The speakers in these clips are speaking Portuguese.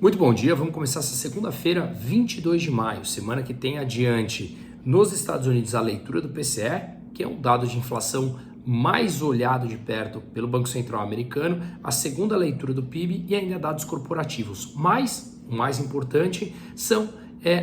Muito bom dia, vamos começar essa segunda-feira, 22 de maio, semana que tem adiante nos Estados Unidos a leitura do PCE, que é um dado de inflação mais olhado de perto pelo Banco Central americano, a segunda leitura do PIB e ainda dados corporativos. Mas o mais importante são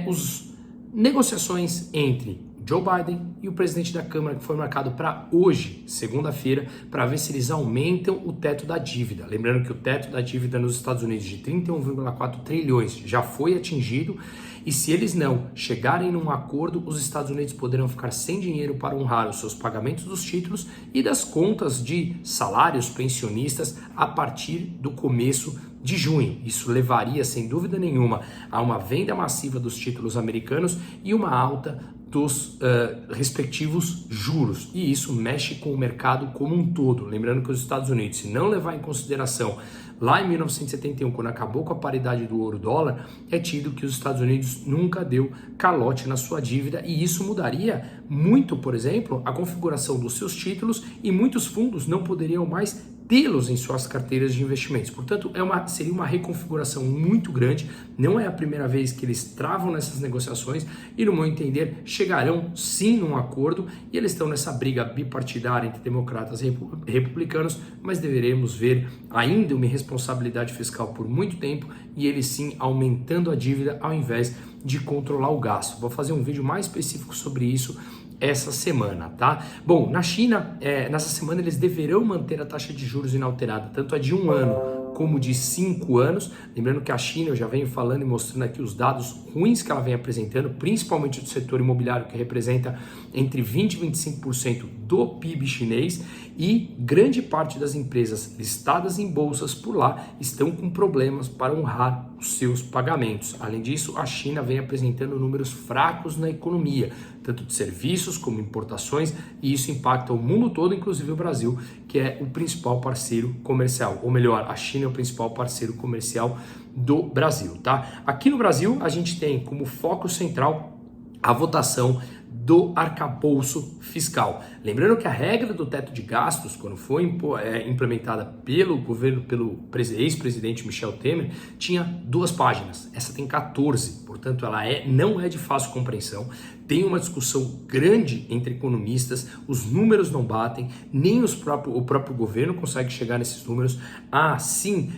as negociações entre Joe Biden e o presidente da Câmara, que foi marcado para hoje, segunda-feira, para ver se eles aumentam o teto da dívida. Lembrando que o teto da dívida nos Estados Unidos de 31,4 trilhões já foi atingido e se eles não chegarem num acordo, os Estados Unidos poderão ficar sem dinheiro para honrar os seus pagamentos dos títulos e das contas de salários pensionistas a partir do começo de junho. Isso levaria, sem dúvida nenhuma, a uma venda massiva dos títulos americanos e uma alta dos respectivos juros, e isso mexe com o mercado como um todo. Lembrando que os Estados Unidos, se não levar em consideração lá em 1971, quando acabou com a paridade do ouro-dólar, é tido que os Estados Unidos nunca deu calote na sua dívida, e isso mudaria muito, por exemplo, a configuração dos seus títulos, e muitos fundos não poderiam mais tê-los em suas carteiras de investimentos. Portanto, seria uma reconfiguração muito grande, não é a primeira vez que eles travam nessas negociações e, no meu entender, chegarão sim num acordo, e eles estão nessa briga bipartidária entre democratas e republicanos, mas deveremos ver ainda uma irresponsabilidade fiscal por muito tempo e eles sim aumentando a dívida ao invés de controlar o gasto. Vou fazer um vídeo mais específico sobre isso essa semana, tá? Bom, na China, nessa semana eles deverão manter a taxa de juros inalterada, tanto a de 1 ano como de 5 anos. Lembrando que a China, eu já venho falando e mostrando aqui os dados ruins que ela vem apresentando, principalmente do setor imobiliário, que representa entre 20% e 25% do PIB chinês, e grande parte das empresas listadas em bolsas por lá estão com problemas para honrar os seus pagamentos. Além disso, a China vem apresentando números fracos na economia, tanto de serviços como importações, e isso impacta o mundo todo, inclusive o Brasil, que é o principal parceiro comercial, ou melhor, a China é o principal parceiro comercial do Brasil, tá? Aqui no Brasil, a gente tem como foco central a votação do arcabouço fiscal. Lembrando que a regra do teto de gastos, quando foi implementada pelo governo, pelo ex-presidente Michel Temer, tinha 2 páginas. Essa tem 14, portanto ela não é de fácil compreensão. Tem uma discussão grande entre economistas, os números não batem, nem o próprio governo consegue chegar nesses números. Sim,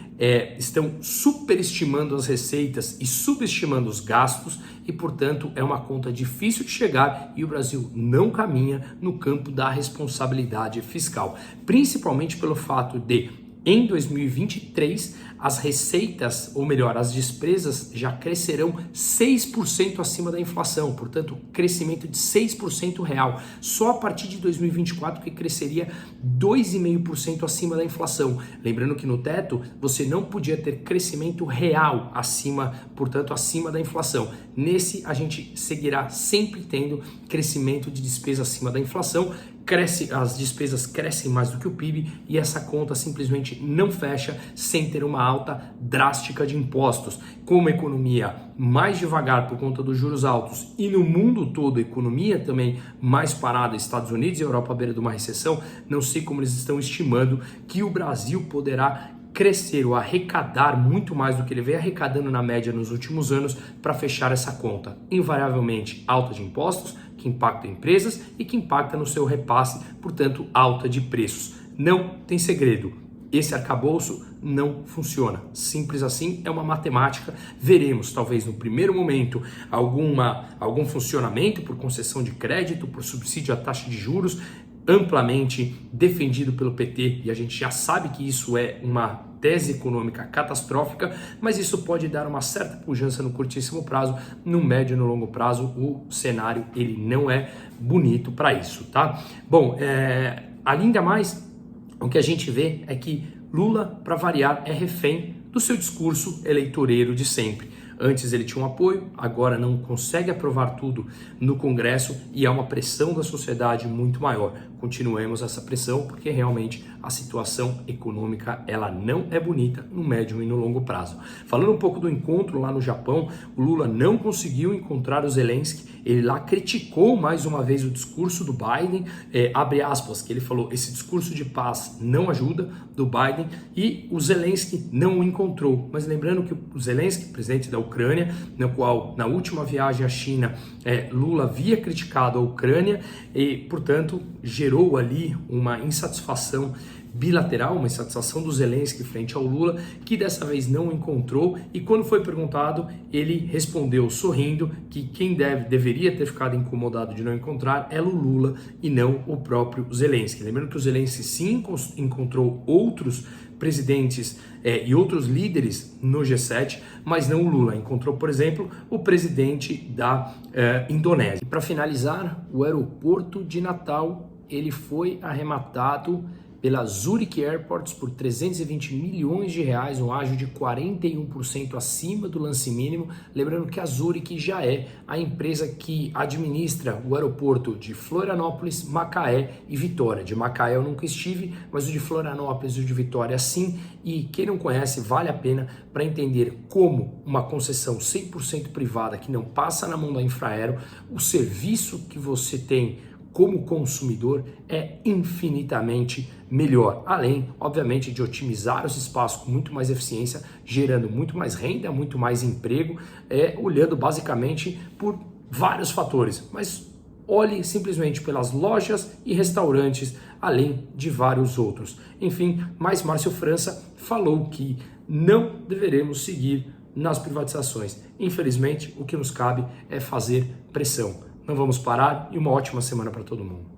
estão superestimando as receitas e subestimando os gastos, e portanto é uma conta difícil de chegar, e o Brasil não caminha no campo da responsabilidade fiscal, principalmente pelo fato de, em 2023, as receitas, ou melhor, as despesas já crescerão 6% acima da inflação, portanto, crescimento de 6% real. Só a partir de 2024 que cresceria 2,5% acima da inflação. Lembrando que no teto você não podia ter crescimento real acima, portanto, acima da inflação. Nesse, a gente seguirá sempre tendo crescimento de despesa acima da inflação. As despesas crescem mais do que o PIB e essa conta simplesmente não fecha sem ter uma alta drástica de impostos. Com uma economia mais devagar por conta dos juros altos e no mundo todo a economia também mais parada, Estados Unidos e Europa à beira de uma recessão, não sei como eles estão estimando que o Brasil poderá crescer ou arrecadar muito mais do que ele vem arrecadando na média nos últimos anos para fechar essa conta. Invariavelmente, alta de impostos, que impacta empresas e que impacta no seu repasse, portanto, alta de preços. Não tem segredo. Esse arcabouço não funciona. Simples assim, é uma matemática. Veremos, talvez no primeiro momento, algum funcionamento por concessão de crédito, por subsídio à taxa de juros, amplamente defendido pelo PT, e a gente já sabe que isso é uma tese econômica catastrófica, mas isso pode dar uma certa pujança no curtíssimo prazo. No médio e no longo prazo, o cenário ele não é bonito para isso, tá? Bom, ainda mais, o que a gente vê é que Lula, para variar, é refém do seu discurso eleitoreiro de sempre. Antes ele tinha um apoio, agora não consegue aprovar tudo no Congresso e há uma pressão da sociedade muito maior. Continuemos essa pressão porque realmente a situação econômica ela não é bonita no médio e no longo prazo. Falando um pouco do encontro lá no Japão, o Lula não conseguiu encontrar o Zelensky, ele lá criticou mais uma vez o discurso do Biden, abre aspas, que ele falou, esse discurso de paz não ajuda, do Biden, e o Zelensky não o encontrou. Mas lembrando que o Zelensky, presidente da Ucrânia, no qual na última viagem à China, Lula havia criticado a Ucrânia e, portanto, gerou ali uma insatisfação bilateral, uma insatisfação do Zelensky frente ao Lula, que dessa vez não encontrou, e quando foi perguntado, ele respondeu sorrindo que quem deveria ter ficado incomodado de não encontrar é o Lula e não o próprio Zelensky. Lembrando que o Zelensky sim encontrou outros presidentes e outros líderes no G7, mas não o Lula. Encontrou, por exemplo, o presidente da Indonésia. E para finalizar, o aeroporto de Natal ele foi arrematado pela Zurich Airports por 320 milhões de reais, um ágio de 41% acima do lance mínimo. Lembrando que a Zurich já é a empresa que administra o aeroporto de Florianópolis, Macaé e Vitória. De Macaé eu nunca estive, mas o de Florianópolis e o de Vitória sim. E quem não conhece, vale a pena para entender como uma concessão 100% privada que não passa na mão da Infraero, o serviço que você tem como consumidor é infinitamente melhor, além, obviamente, de otimizar os espaços com muito mais eficiência, gerando muito mais renda, muito mais emprego, olhando basicamente por vários fatores, mas olhe simplesmente pelas lojas e restaurantes, além de vários outros. Enfim, mas Márcio França falou que não deveremos seguir nas privatizações. Infelizmente, o que nos cabe é fazer pressão. Não vamos parar e uma ótima semana para todo mundo.